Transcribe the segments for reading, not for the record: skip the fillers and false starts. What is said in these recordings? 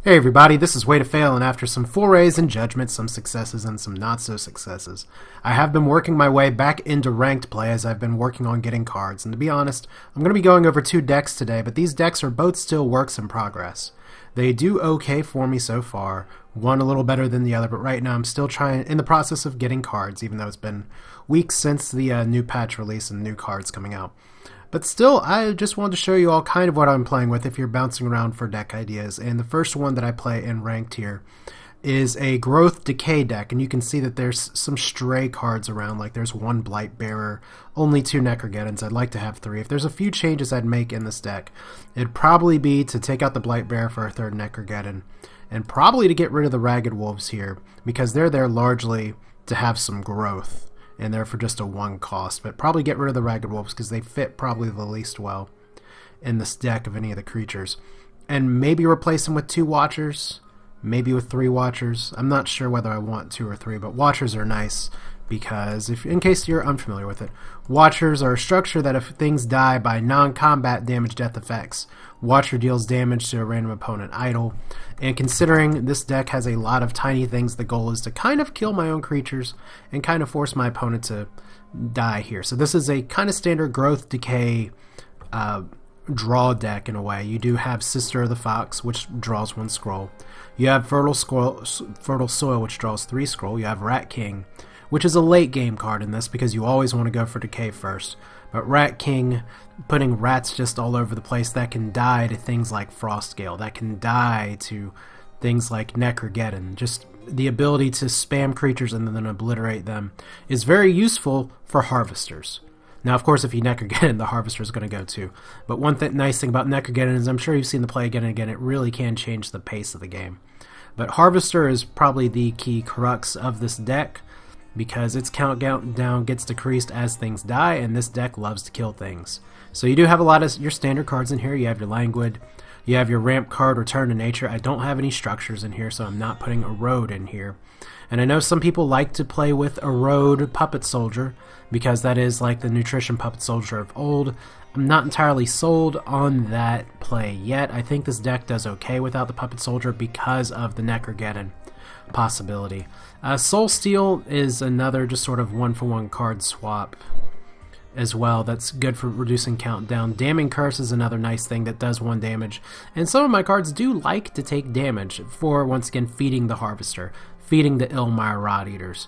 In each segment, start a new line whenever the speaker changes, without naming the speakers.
Hey everybody, this is Way to Fail, and after some forays and judgments, some successes and some not-so-successes, I have been working my way back into ranked play as I've been working on getting cards, and to be honest, I'm going to be going over two decks today, but these decks are both still works in progress. They do okay for me so far, one a little better than the other, but right now I'm still in the process of getting cards, even though it's been weeks since the new patch release and new cards coming out. But still, I just wanted to show you all kind of what I'm playing with if you're bouncing around for deck ideas. And the first one that I play in ranked here is a Growth Decay deck. And you can see that there's some stray cards around, like there's one Blight Bearer, only two Necrogeddons. I'd like to have three. If there's a few changes I'd make in this deck, it'd probably be to take out the Blight Bearer for a third Necrogeddon, and probably to get rid of the Ragged Wolves here, because they're there largely to have some growth. And they're for just a one cost, but probably get rid of the Ragged Wolves because they fit probably the least well in this deck of any of the creatures. And maybe replace them with two Watchers, maybe with three Watchers. I'm not sure whether I want two or three, but Watchers are nice because, in case you're unfamiliar with it, Watchers are a structure that if things die by non-combat damage death effects, Watcher deals damage to a random opponent idle. And considering this deck has a lot of tiny things, the goal is to kind of kill my own creatures and kind of force my opponent to die here. So this is a kind of standard Growth Decay draw deck in a way. You do have Sister of the Fox, which draws one scroll. You have Fertile Soil, which draws three scroll. You have Rat King, which is a late game card in this because you always want to go for Decay first. But Rat King, putting rats just all over the place, that can die to things like Frostgale, that can die to things like Necrogeddon. Just the ability to spam creatures and then obliterate them is very useful for Harvesters. Now, of course, if you Necrogeddon, the Harvester is going to go too. But one nice thing about Necrogeddon is I'm sure you've seen the play again and again, it really can change the pace of the game. But Harvester is probably the key crux of this deck, because its countdown gets decreased as things die, and this deck loves to kill things. So you do have a lot of your standard cards in here. You have your Languid, you have your ramp card, Return to Nature. I don't have any structures in here, so I'm not putting Erode in here. And I know some people like to play with Erode Puppet Soldier, because that is like the Nutrition Puppet Soldier of old. I'm not entirely sold on that play yet. I think this deck does okay without the Puppet Soldier because of the Necrogeddon possibility. Soul Steal is another just sort of one-for-one card swap as well. That's good for reducing countdown. Damning Curse is another nice thing that does one damage. And some of my cards do like to take damage for, once again, feeding the Harvester, feeding the Ilmire Rod Eaters,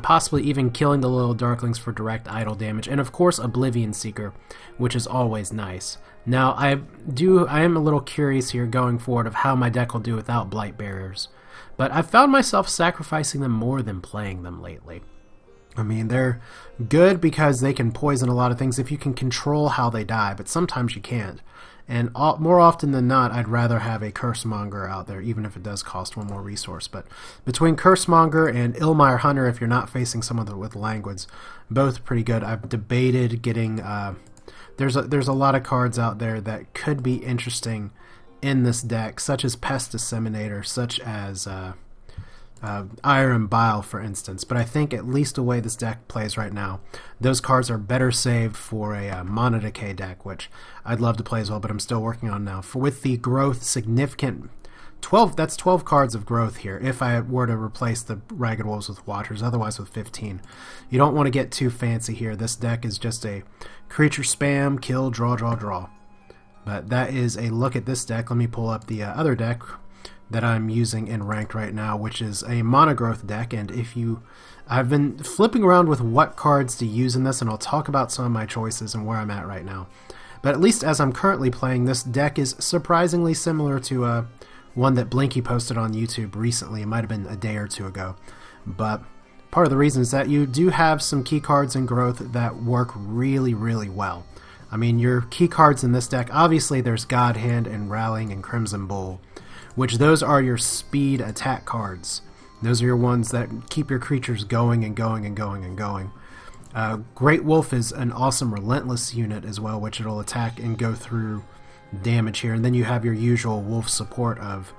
possibly even killing the little Darklings for direct idle damage. And of course, Oblivion Seeker, which is always nice. Now, I am a little curious here going forward of how my deck will do without Blight Barriers. But I've found myself sacrificing them more than playing them lately. I mean, they're good because they can poison a lot of things if you can control how they die, but sometimes you can't. And more often than not, I'd rather have a Cursemonger out there, even if it does cost one more resource. But between Cursemonger and Ilmire Hunter, if you're not facing someone with Languids, both pretty good. I've debated getting... There's a lot of cards out there that could be interesting in this deck, such as Pest Disseminator, such as Iron Bile, for instance. But I think at least the way this deck plays right now, those cards are better saved for a Mono Decay deck, which I'd love to play as well, but I'm still working on now. With the growth significant, that's 12 cards of growth here, if I were to replace the Ragged Wolves with Watchers, otherwise with 15. You don't want to get too fancy here. This deck is just a creature spam, kill, draw, draw, draw. But that is a look at this deck. Let me pull up the other deck that I'm using in ranked right now, which is a monogrowth deck. And I've been flipping around with what cards to use in this, and I'll talk about some of my choices and where I'm at right now. But at least as I'm currently playing, this deck is surprisingly similar to one that Blinky posted on YouTube recently. It might have been a day or two ago. But part of the reason is that you do have some key cards in growth that work really, really well. I mean, your key cards in this deck, obviously there's God Hand and Rallying and Crimson Bull, which those are your speed attack cards. Those are your ones that keep your creatures going and going and going and going. Great Wolf is an awesome relentless unit as well, which it'll attack and go through damage here. And then you have your usual wolf support of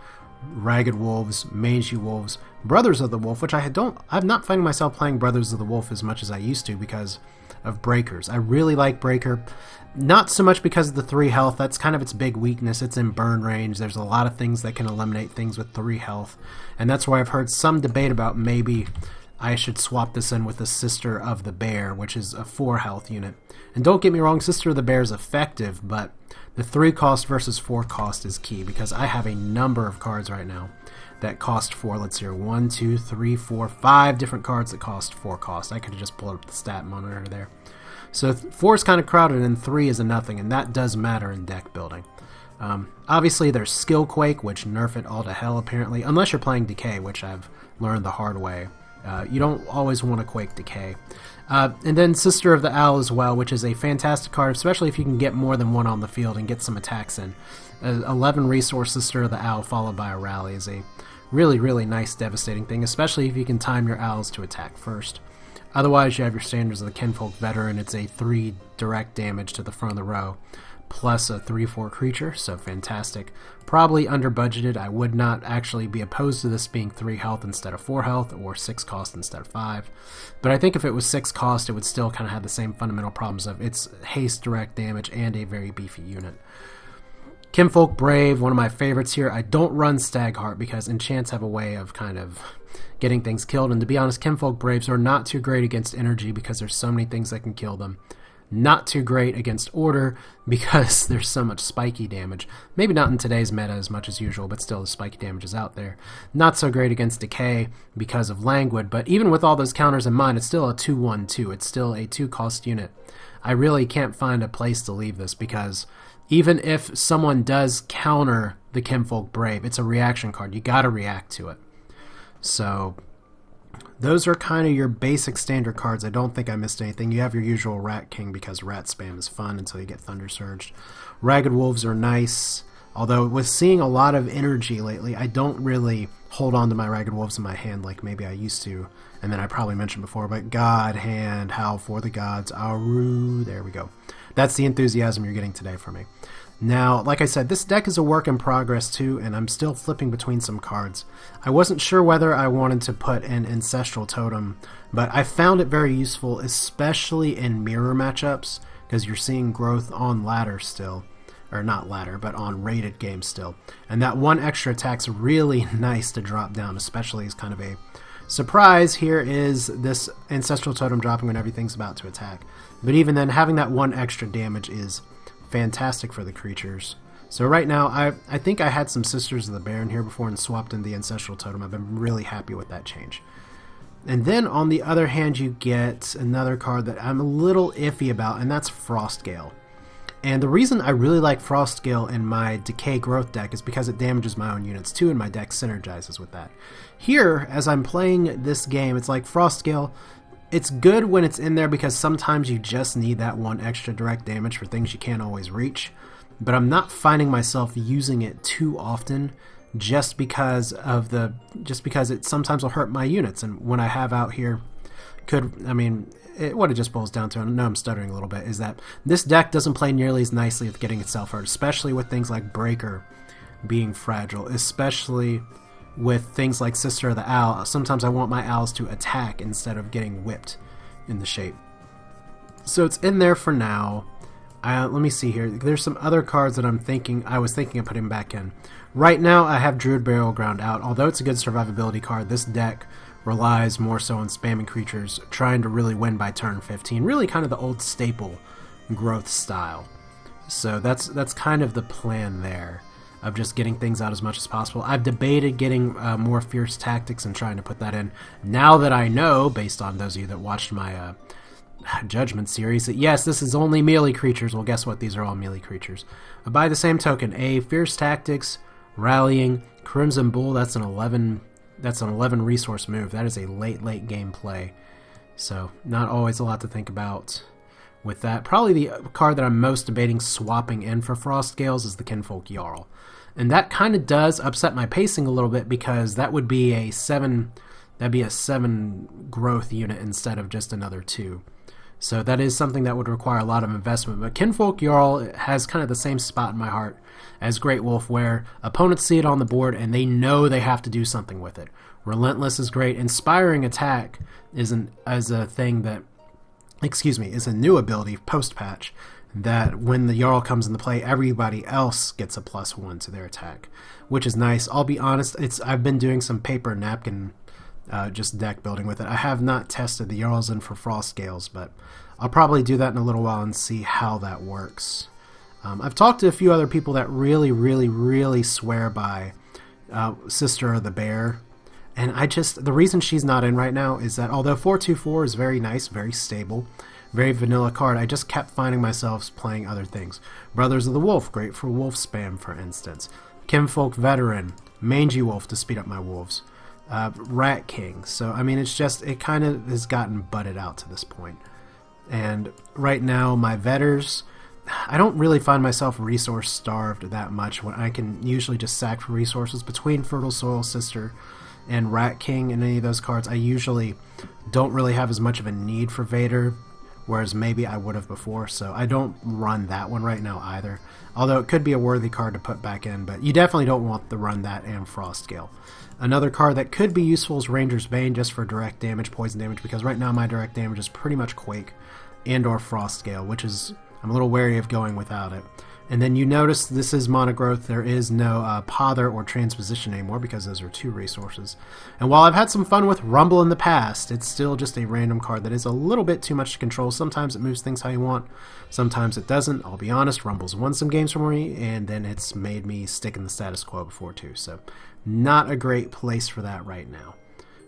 Ragged Wolves, Mangy Wolves, Brothers of the Wolf, which I'm not finding myself playing Brothers of the Wolf as much as I used to, because of Breakers. I really like Breaker, not so much because of the 3 health. That's kind of its big weakness. It's in burn range. There's a lot of things that can eliminate things with 3 health, and that's why I've heard some debate about maybe I should swap this in with the Sister of the Bear, which is a 4 health unit. And don't get me wrong, Sister of the Bear is effective, but the 3 cost versus 4 cost is key, because I have a number of cards right now that cost 4. Let's see here. 1, 2, 3, 4, 5 different cards that cost 4 cost. I could have just pulled up the stat monitor there. So 4 is kind of crowded and 3 is a nothing, and that does matter in deck building. Obviously there's Skill Quake, which nerf it all to hell apparently, unless you're playing Decay, which I've learned the hard way. You don't always want to Quake Decay. And then Sister of the Owl as well, which is a fantastic card, especially if you can get more than one on the field and get some attacks in. 11 resource Sister of the Owl followed by a rally is a really, really nice devastating thing, especially if you can time your owls to attack first. Otherwise, you have your standards of the Kinfolk Veteran. It's a 3 direct damage to the front of the row, plus a 3/4 creature, so fantastic. Probably under budgeted. I would not actually be opposed to this being 3 health instead of 4 health, or 6 cost instead of 5. But I think if it was 6 cost, it would still kind of have the same fundamental problems of its haste direct damage and a very beefy unit. Kinfolk Brave, one of my favorites here. I don't run Stagheart because enchants have a way of kind of getting things killed, and to be honest, Kinfolk Braves are not too great against energy because there's so many things that can kill them. Not too great against order because there's so much spiky damage. Maybe not in today's meta as much as usual, but still the spiky damage is out there. Not so great against Decay because of Languid, but even with all those counters in mind, it's still a 2/1/2. It's still a 2 cost unit. I really can't find a place to leave this because even if someone does counter the Kinfolk Brave, it's a reaction card. You gotta react to it. So those are kind of your basic standard cards. I don't think I missed anything. You have your usual Rat King because rat spam is fun until you get Thunder Surged. Ragged Wolves are nice, although with seeing a lot of energy lately, I don't really hold on to my Ragged Wolves in my hand like maybe I used to. And then I probably mentioned before, but God Hand, Howl for the Gods, Aru, there we go. That's the enthusiasm you're getting today from me. Now, like I said, this deck is a work in progress too, and I'm still flipping between some cards. I wasn't sure whether I wanted to put an Ancestral Totem, but I found it very useful, especially in mirror matchups, because you're seeing growth on ladder still. Or not ladder, but on rated games still. And that 1 extra attack's really nice to drop down, especially as kind of a surprise. Here is this Ancestral Totem dropping when everything's about to attack. But even then, having that 1 extra damage is fantastic for the creatures. So right now, I think I had some Sisters of the Bear in here before and swapped in the Ancestral Totem. I've been really happy with that change. And then on the other hand, you get another card that I'm a little iffy about, and that's Frostgale. And the reason I really like Frostgale in my Decay Growth deck is because it damages my own units too, and my deck synergizes with that. Here, as I'm playing this game, it's like Frostgale, it's good when it's in there because sometimes you just need that 1 extra direct damage for things you can't always reach. But I'm not finding myself using it too often just because it sometimes will hurt my units. And when I have out here, what it just boils down to, and I know I'm stuttering a little bit, is that this deck doesn't play nearly as nicely with getting itself hurt, especially with things like Breaker being fragile, especially with things like Sister of the Owl. Sometimes I want my owls to attack instead of getting whipped in the shape. So it's in there for now. Let me see here. There's some other cards that I was thinking of putting back in. Right now I have Druid Burial Ground out. Although it's a good survivability card, this deck relies more so on spamming creatures, trying to really win by turn 15. Really kind of the old staple growth style. So that's kind of the plan there, of just getting things out as much as possible. I've debated getting more Fierce Tactics and trying to put that in. Now that I know, based on those of you that watched my Judgment series, that yes, this is only melee creatures. Well, guess what? These are all melee creatures. But by the same token, a Fierce Tactics, Rallying, Crimson Bull, that's an 11 resource move. That is a late game play. So not always a lot to think about with that. Probably the card that I'm most debating swapping in for Frostgales is the Kinfolk Jarl. And that kind of does upset my pacing a little bit because that would be a 7 growth unit instead of just another 2. So that is something that would require a lot of investment. But Kinfolk Jarl has kind of the same spot in my heart as Great Wolf, where opponents see it on the board and they know they have to do something with it. Relentless is great. Inspiring Attack is a thing that excuse me, is a new ability post-patch that when the Jarl comes into play, everybody else gets a +1 to their attack, which is nice. I'll be honest, I've been doing some paper napkin just deck building with it. I have not tested the Jarls in for Frost Scales, but I'll probably do that in a little while and see how that works. I've talked to a few other people that really swear by Sister of the Bear, and the reason she's not in right now is that although 424 is very nice, very stable, very vanilla card, I just kept finding myself playing other things. Brothers of the Wolf, great for wolf spam, for instance. Kinfolk Veteran, Mangy Wolf to speed up my wolves. Rat King. So, I mean, it kind of has gotten butted out to this point. And right now, my Vetters, I don't really find myself resource starved that much when I can usually just sack for resources. Between Fertile Soil Sister and Rat King and any of those cards, I usually don't really have as much of a need for Vader, whereas maybe I would have before, so I don't run that one right now either. Although it could be a worthy card to put back in, but you definitely don't want to run that and Frost Scale. Another card that could be useful is Ranger's Bane, just for direct damage, poison damage, because right now my direct damage is pretty much Quake and or Frost Scale, which is, I'm a little wary of going without it. And then you notice this is monogrowth. There is no Pother or Transposition anymore because those are 2 resources. And while I've had some fun with Rumble in the past, it's still just a random card that is a little bit too much to control. Sometimes it moves things how you want, sometimes it doesn't. I'll be honest, Rumble's won some games for me, and then it's made me stick in the status quo before too. So not a great place for that right now.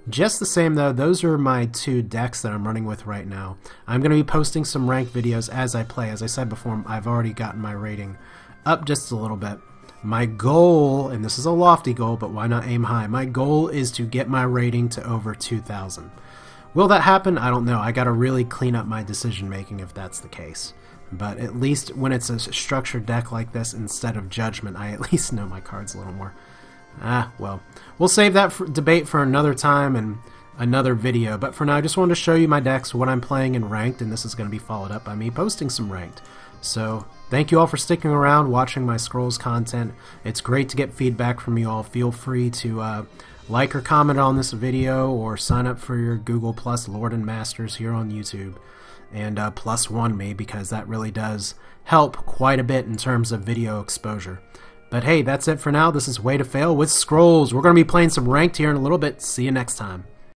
Just the same though, those are my 2 decks that I'm running with right now. I'm going to be posting some ranked videos as I play. As I said before, I've already gotten my rating up just a little bit. My goal, and this is a lofty goal, but why not aim high? My goal is to get my rating to over 2,000. Will that happen? I don't know. I got to really clean up my decision making if that's the case. But at least when it's a structured deck like this instead of Judgment, I at least know my cards a little more. Well, we'll save that debate for another time and another video, but for now I just wanted to show you my decks, what I'm playing in Ranked, and this is going to be followed up by me posting some Ranked. So, thank you all for sticking around, watching my Scrolls content. It's great to get feedback from you all. Feel free to like or comment on this video, or sign up for your Google Plus Lord and Masters here on YouTube, and +1 me, because that really does help quite a bit in terms of video exposure. But hey, that's it for now. This is Way to Fail with Scrolls. We're going to be playing some Ranked here in a little bit. See you next time.